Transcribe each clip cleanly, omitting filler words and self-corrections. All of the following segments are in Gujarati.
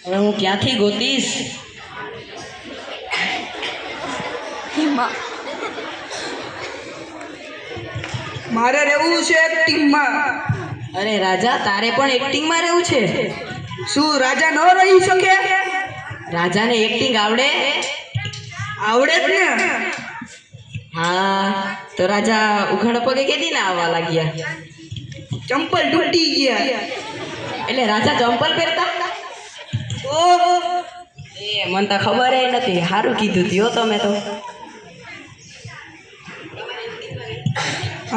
હવે હું ક્યાંથી ગોતીશ? મારે રહેવું છે એક્ટિંગમાં. અરે રાજા, તારે પણ એક્ટિંગમાં રહેવું છે? શું રાજા ન રહી શકે? રાજાને એક્ટિંગ આવડે? આવડે જ ને. હા, તો રાજા ઉઘાડા પગે કેદી ના આવવા લાગ્યા? ચંપલ તૂટી ગયા. એટલે રાજા ચંપલ પહેરતા? ઓહો, એ મને તો ખબર એ નથી. સારું કીધું થયો તમે તો.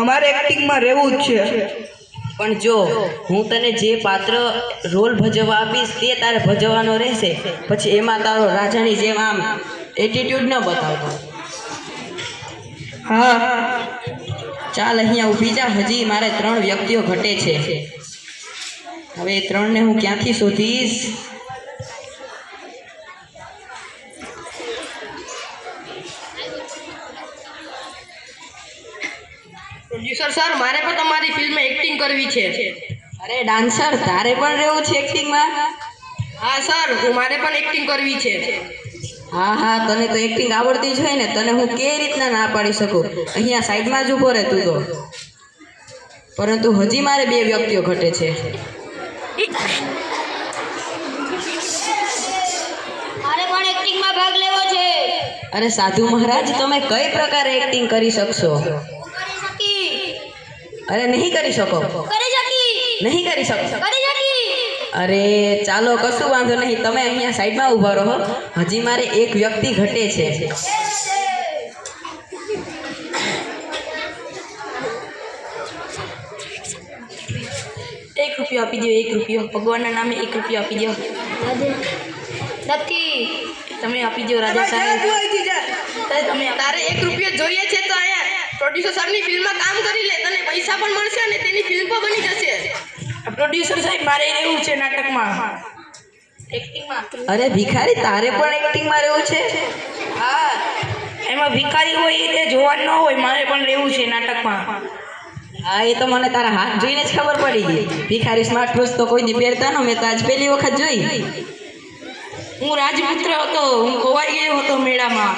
અમારે એક્ટિંગમાં રહેવું જ છે. પણ જો હું તને જે પાત્ર રોલ ભજવવા આપીશ તે તારે ભજવવાનો રહેશે. પછી એમાં તારો રાજાની જેમ આમ એટીટ્યુડ ન બતાવતો. હા, ચાલ અહીંયા ઊભી જા. હજી મારે 3 વ્યક્તિઓ ઘટે છે. હવે એ 3ને હું ક્યાંથી શોધીશ? પ્રોડ્યુસર સર, મારે પણ તમારી ફિલ્મમાં એક્ટિંગ કરવી છે. અરે ડાન્સર, તારે પણ રહેવું છે એક્ટિંગમાં? હા સર, મારે પણ એક્ટિંગ કરવી છે. હા હા, તને તો એક્ટિંગ આવડતી જ હોય ને. તને હું કેવી રીતના ના પાડી શકું? અહીંયા સાઈડમાં જ ઊભો રહે તું તો. પરંતુ હજી મારે 2 વ્યક્તિઓ ઘટે છે. મારે પણ એક્ટિંગમાં ભાગ લેવો છે. અરે સાધુ મહારાજ, તમે કઈ પ્રકારે એક્ટિંગ કરી શકશો? કરી શકી. અરે નહીં કરી શકો? કરી શકી. નહીં કરી શકો? કરી શકી. અરે ચાલો, કશું વાંધો નહીં. તમે અહીંયા સાઈડમાં ઊભા રહો. હજી મારે 1 વ્યક્તિ ઘટે છે. ₹1 આપી દો. 1 રૂપિયો ભગવાનના નામે 1 રૂપિયો આપી દો. નથી, તમે આપી દો રાજા સાહેબ. તમે તારે 1 રૂપિયો જોઈએ છે તો અહીંયા પ્રોડ્યુસર સરની ફિલ્મમાં કામ કરી લે. તને પૈસા પણ મળશે અને તેની ફિલ્મ પણ બની જશે. પ્રોડ્યુસર સાહેબ, મારે રહેવું છે નાટકમાં, એક્ટિંગમાં. અરે ભિખારી, તારે પણ એક્ટિંગમાં રહેવું છે? હા, એમાં ભિખારી હોય તે જોવાનું ન હોય. મારે પણ રહેવું છે નાટકમાં. હા, એ તો મને તારા હાથ જોઈને જ ખબર પડી ગઈ. ભિખારી સ્માર્ટ વોચ તો કોઈ દી પહેરતા નો. મેં તો આજ પહેલી વખત જોઈ. હું રાજપુત્ર હતો. હું ખોવાઈ ગયો હતો મેળામાં.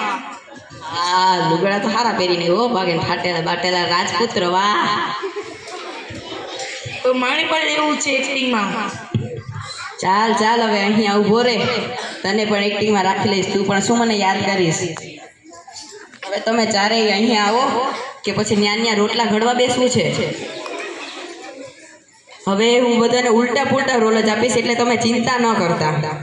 હા, લુગડા તો સારા પહેરીને હો, ભાગે ફાટેલા બાટેલા રાજપુત્ર. વાહ! તો મારે પણ રહેવું છે એક્ટિંગમાં. ચાલ ચાલ, હવે અહીંયા ઊભો રે. તને પણ એક્ટિંગમાં રાખી લઈશ. તું પણ શું મને યાદ કરીશ? હવે તમે ચારેય અહીંયા આવો કે પછી ન્યા રોટલા ઘડવા બેસવું છે? હવે હું બધાને ઉલટા પુલટા રોલ જ આપીશ, એટલે તમે ચિંતા ન કરતા.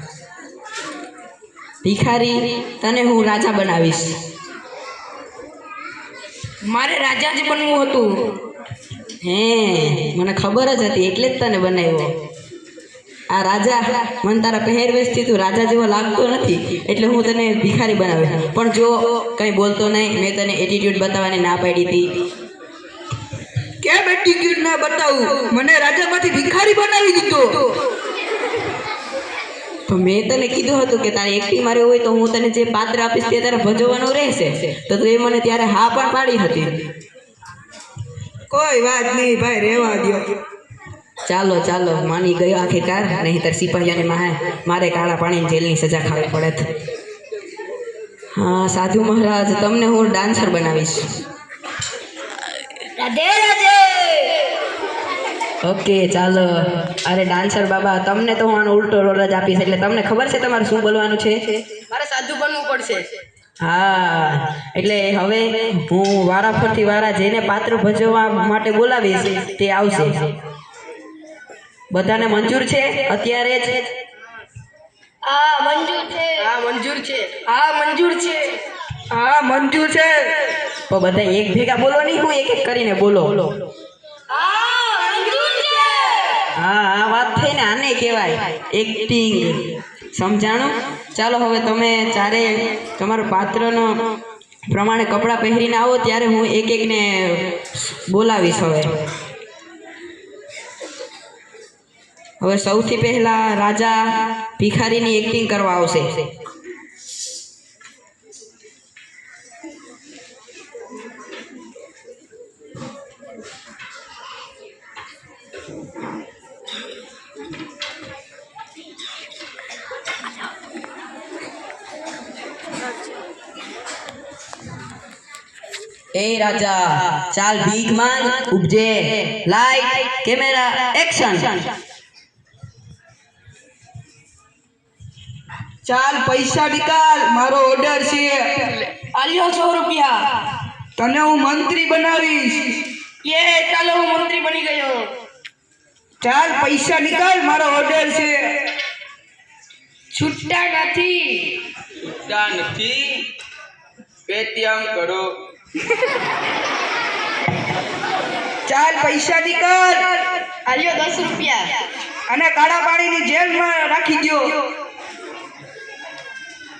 ભિખારી, તને હું રાજા બનાવીશ. મારે રાજા જ બનવું હતું. હે, મને ખબર જ હતી, એટલે જ તને બનાવ્યો. આ રાજા, મને તારા પહેરવેશથી તું રાજા જેવો લાગતો નથી, એટલે હું તને ભિખારી બનાવ્યો. પણ જો કંઈ બોલતો નહીં, મેં તને એટીટ્યુડ બતાવવાની ના પાડી હતી. કેમ એટીટ્યુડ ના બતાવું? મને રાજામાંથી ભિખારી બનાવી દીધો. તો મેં તને કીધું હતું કે તારે એક્ટિંગ મારે હોય તો હું તને જે પાત્ર આપીશ તે તારે ભજવવાનું રહેશે. તો તું એ મને ત્યારે હા પણ પાડી હતી. કોઈ વાત નહીં ભાઈ, રહેવા દો. ચાલો ચાલો, માની ગયો આખિરકાર. નહીંતર સિપાહીઓને મારે કાળા પાણીની જેલની સજા ખાવી પડે. હા સાધુ મહારાજ, તમને હું ડાન્સર બનાવીશ. રાધે રાધે. ઓકે ચાલો. અરે ડાન્સર બાબા, તમને તો હું આનો ઉલટો રોલ જ આપીશ. એટલે તમને ખબર છે તમારે શું બોલવાનું છે? મારે સાધુ બનવું પડશે. હા, એટલે હવે હું વારા ફરતી વારા જેને પાત્ર ભજવવા માટે બોલાવીશ તે આવશે. બધાને મંજૂર છે અત્યારે જ? હા મંજૂર છે. હા મંજૂર છે. હા મંજૂર છે. હા મંજૂર છે. તો બધા એક ભેગા બોલો નહીં, હું એક એક કરીને બોલો. હા મંજૂર છે. હા, આ વાત થઈ ને, આને કહેવાય એક્ટિંગ. સમજાણું? ચાલો, હવે તમે ચારે તમારું પાત્રનો પ્રમાણે કપડાં પહેરીને આવો, ત્યારે હું એક એકને બોલાવીશ. હવે સૌથી પહેલા રાજા ભિખારીની એક્ટિંગ કરવા આવશે. એ રાજા ચાલ ભીખ માંગ ઉપજે લાઈટ કેમેરા એક્શન ચાલ પૈસા નિકાલ, મારો ઓર્ડર છે. આલ્યો 100 રૂપિયા. તને હું મંત્રી બનાવીશ. ચાલો હું મંત્રી બની ગયો. ચાલ પૈસા નિકાલ, મારો ઓર્ડર છે. છૂટા નથી. પેટીએમ કરો. ચાલ પૈસા નિકાલ આલ્યો 10 રૂપિયા. અને કાળા પાણીની જેલમાં રાખી દો.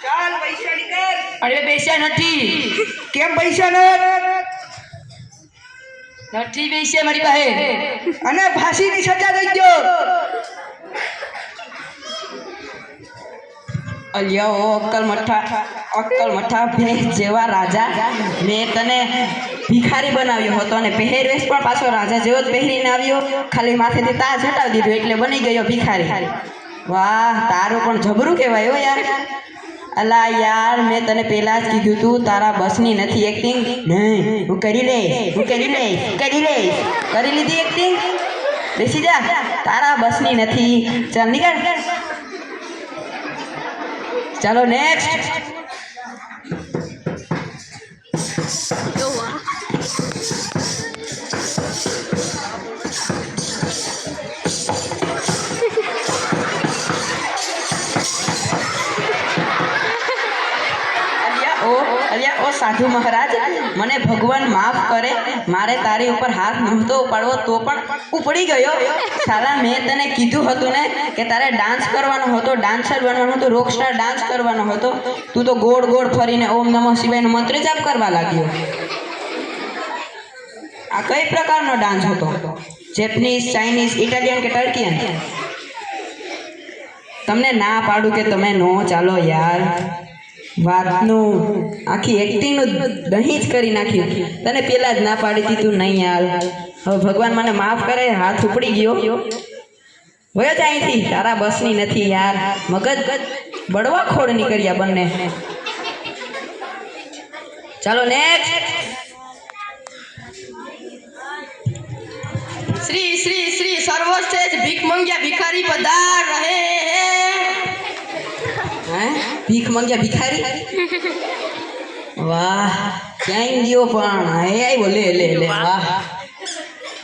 ચાલ પૈસા નિકાલ. અરે પૈસા નથી. કેમ પૈસા નથી પૈસા મારી પાસે. અને ફાંસીની સજા દઈ દો. અલ્યા ઓ અક્કલ મઠા ભેંસ જેવા રાજા મેં તને ભિખારી બનાવ્યો હતો અને પહેરવેશ પણ પાછો રાજા જેવો જ પહેરીને આવ્યો ખાલી માથેથી તાજ હટાવી દીધો એટલે બની ગયો ભિખારી વાહ તારું પણ જબરું કહેવાય હો યાર અલા યાર મેં તને પહેલા જ કીધું તું તારા બસની નથી એક્ટિંગ નહીં હું કરી લીધી એક્ટિંગ બેસી જા તારા બસની નથી ચાલ નીકળ ચાલો નેક્સ્ટ અલ્યા ઓ સાધુ મહારાજ મને ભગવાન માફ કરે મારે તારી ઉપર હાથ નહોતો ઉપાડવો તો પણ ઉપડી ગયો સાલા મેં તને કીધું હતું ને કે તારે ડાન્સ કરવાનો હતો ડાન્સર બનવાનું હતું રોકસ્ટાર ડાન્સ કરવાનો હતો તું તો ગોળ ગોળ ફરીને ઓમ નમઃ શિવાયનો મંત્ર જાપ કરવા લાગ્યો આ કઈ પ્રકારનો ડાન્સ હતો જેપનીઝ ચાઇનીઝ ઇટાલિયન કે ટર્કિયન તમને ના પાડું કે તમે નો ચાલો યાર વાતનું આખી એક્ટિંગનું દહીં જ કરી નાખ્યું તને પેલા જ ના પાડી દીધું નહીં યાર હવે ભગવાન મને માફ કરે હાથ ઉપડી ગયો વયો જ અહીંથી તારા બસની નથી યાર મગજ બળવા ખોડ નીકળ્યા બંને ચાલો નેક્સ્ટ શ્રી શ્રી શ્રી સર્વશ્રેષ્ઠ ભીખ મંગ્યા ભિખારી પધાર રહે હે ભીખ મંગ્યા ભિખારી વાહ ક્યાંય ગયો પણ એ આવ્યો લે વાહ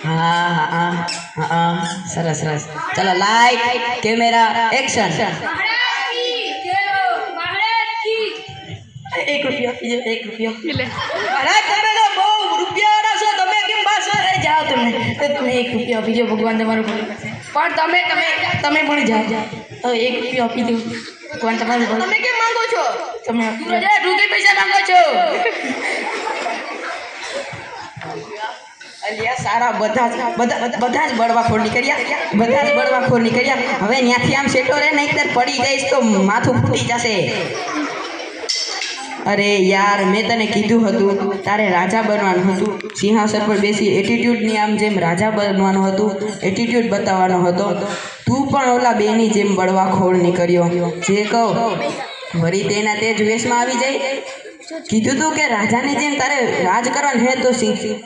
હા સરસ ચાલો લાઈટ કેમેરા એક્શન એક રૂપિયો અરે તમે તો બહુ રૂપિયાવાળા છો તમે કેમ પાછો રહી જાઓ તમે એક રૂપિયા આપી દો ભગવાન તમારું ભલું કરશે પણ તમે પણ જાઓ 1 રૂપિયો આપી દો ભગવાન તમારું ભલું તમે કેમ માંગો છો તમે ઢૂંઢી પૈસા માંગો છો અલ્યા સારા બધા જ બળવાખોર નીકળ્યા હવે ત્યાંથી આમ સેટો રે નહીંતર પડી જઈશ તો માથું ફૂટી જશે અરે યાર મેં તને કીધું હતું તારે રાજા બનવાનું હતું સિંહાસન પર બેસી એટીટ્યુડની આમ જેમ રાજા બનવાનું હતું એટીટ્યુડ બતાવવાનો હતો તું પણ ઓલા બેની જેમ બળવાખોર નીકળ્યો જે કહું વળી તેના તે જ વેશમાં આવી જાય કીધું તું કે રાજાની જેમ તારે રાજ કરવાનું હે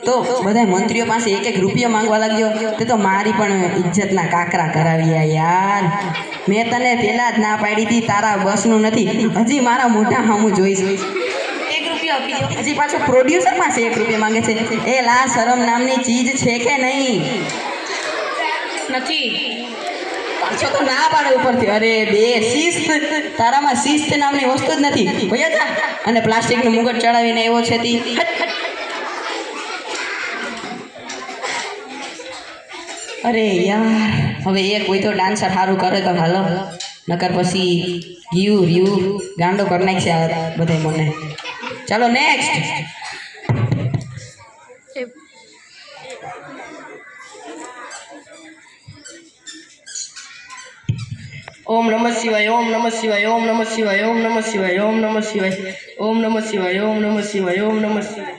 તો બધા મંત્રીઓ પાસે 1 રૂપિયો માંગવા લાગ્યો તે તો મારી પણ ઇજ્જતના કાકરા કરાવ્યા યાર મેં તને પહેલા જ ના પાડી હતી તારા બસનું નથી હજી મારા મોઢા સામું જોઈશ 1 રૂપિયો આપી દો હજી પાછો પ્રોડ્યુસર પાસે 1 રૂપિયો માંગે છે એ લા શરમ નામની ચીજ છે કે નહીં નથી પાછો તો ના પાડે ઉપરથી અરે બે શિસ્ત તારામાં શિસ્ત નામની વસ્તુ જ નથી ભૈયા જા અને પ્લાસ્ટિકનું મુગટ ચડાવીને એવો છે તી અરે યાર હવે કોઈ તો ડાન્સર સારું કરે તો હાલો નકર પછી રહ્યું ગાંડો કરી નાખશે આ બધા મને ચાલો નેક્સ્ટ ઓમ નમઃ શિવાય ઓમ નમઃ શિવાય ઓમ નમઃ શિવાય ઓમ નમઃ શિવાય ઓમ નમઃ શિવાય ઓમ નમઃ શિવાય ઓમ નમઃ શિવાય ઓમ નમઃ શિવાય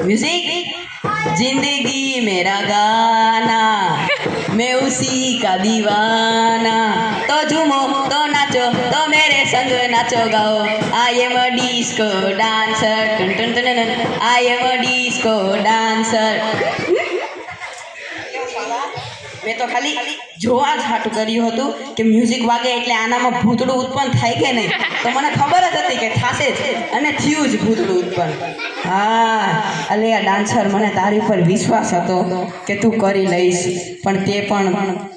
म्यूजिक जिंदगी मेरा गाना मैं उसी का दीवाना तो झूमो तो नाचो तो मेरे સંજોએ નાચો ગાઓ I am a disco dancer ટન ટન ટન I am a disco dancer મેં તો ખાલી જોવા જ હાટું કર્યું હતું કે મ્યુઝિક વાગે એટલે આનામાં ભૂતળું ઉત્પન્ન થાય કે નહીં તો મને ખબર જ હતી કે થશે જ અને થયું જ ભૂતળું ઉત્પન્ન હા અલે આ ડાન્સર મને તારી ઉપર વિશ્વાસ હતો કે તું કરી લઈશ પણ તે પણ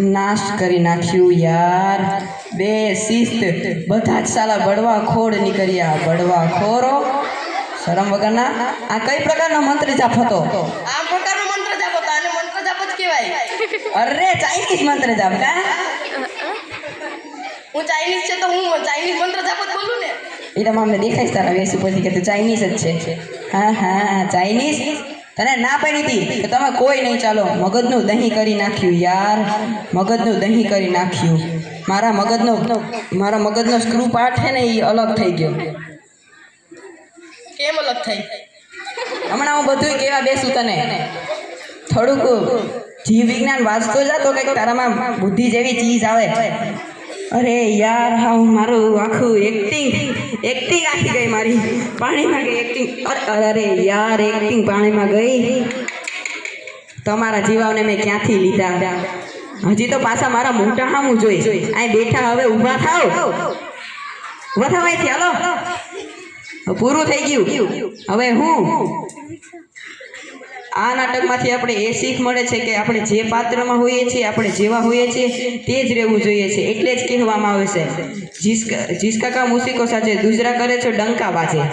નાશ કરી નાખ્યું યાર બે શિસ્ત બધા જ સાલા બળવા ખોડ નીકળ્યા બળવા ખોરો શરમ વગરના આ કઈ પ્રકારનો મંત્ર જાપ હતો આ પ્રકારનો મંત્ર જાપ હતો આને મંત્ર જાપ જ કહેવાય અરે ચાઇનીઝ મંત્ર જાપ કા હું ચાઇનીઝ છે તો હું ચાઇનીઝ મંત્ર જાપ જ બોલું ને એ તમામને દેખાય છે તારા વેશ ઉપરથી કે તું ચાઇનીઝ જ છે હા હા ચાઇનીઝ તને ના પડી હતી કે તમે કોઈ નહીં ચાલો મગજનું દહીં કરી નાખ્યું યાર મગજનું દહીં કરી નાખ્યું મારા મગજનો સ્ક્રૂ પાર્ટ છે ને એ અલગ થઈ ગયો કેમ અલગ થઈ હમણાં હું બધું કહેવા બેસું તને થોડુંક જીવ વિજ્ઞાન વાંચતો જા તો કંઈક તારામાં બુદ્ધિ જેવી ચીજ આવે અરે યાર હા મારું આખું એક્ટિંગ આખી ગઈ મારી પાણીમાં ગઈ એક્ટિંગ અરે યાર એક્ટિંગ પાણીમાં ગઈ તમારા જીવાઓને મેં ક્યાંથી લીધા હજી તો પાછા મારા મોટા હામું જોઈ અહીં બેઠા હવે ઊભા થાવ અહીંથી હાલો પૂરું થઈ ગયું હવે હું આ નાટકમાંથી આપણે એ શીખ મળે છે કે આપણે જે પાત્રમાં હોઈએ છીએ આપણે જેવા હોઈએ છીએ તે જ રહેવું જોઈએ છે એટલે જ કહેવામાં આવે છે જીસકા કા મુસીકો સાચે દૂસરા કરે છે ડંકા વાજે